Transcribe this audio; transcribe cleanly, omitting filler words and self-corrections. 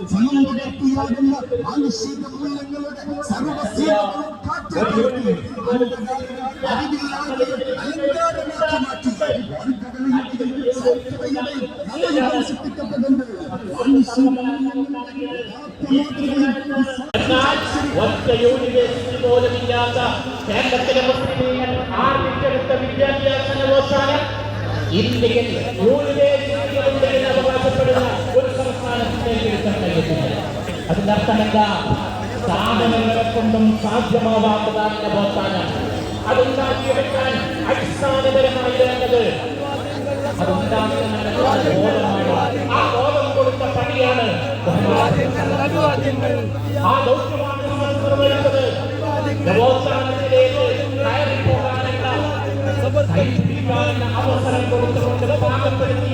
സമന്വയത്തിയാകുന്ന മാനുഷിക മൂല്യങ്ങളുടെ സർവ്വസീമകളും കാറ്റുകെട്ടി അറിവില്ലാതെ അലങ്കാരമാക്കി മാറ്റി വികസിപ്പിക്കപ്പെടുന്നത് ഒറ്റ യൂണിവേഴ്സിറ്റി പോലും ഇല്ലാത്ത കേരളത്തിലെ മുസ്ലിമീങ്ങൾ ആർജിച്ചെടുത്ത വിദ്യാഭ്യാസ നവോത്ഥാനം ഇന്ത്യയിൽ യൂണിവേഴ്സിറ്റികളുണ്ട് എന്ന് അവകാശപ്പെടുന്ന ഒരു സംസ്ഥാനത്തിലേക്ക് എടുക്കാൻ കഴിയുന്നില്ല. അതിന്റെ അർത്ഥമെന്താ? സ്ഥാപനങ്ങളെ കൊണ്ടും സാധ്യമാവാത്തതാണ് നവോത്ഥാനം. അതുണ്ടാക്കിയെടുക്കാൻ അടിസ്ഥാനപരമായി വേണ്ടത് അതുണ്ടാക്കുന്ന ബോധമാണ്. ആ ബോധം കൊടുത്ത പണിയാണ് ആ ദൗത്യമാണ് നിർവഹിച്ചത്. നവോത്ഥാനത്തിലേക്ക് കയറി പോകാനുള്ള അവസരം കൊടുത്തുകൊണ്ട് പാകപ്പെടുത്തി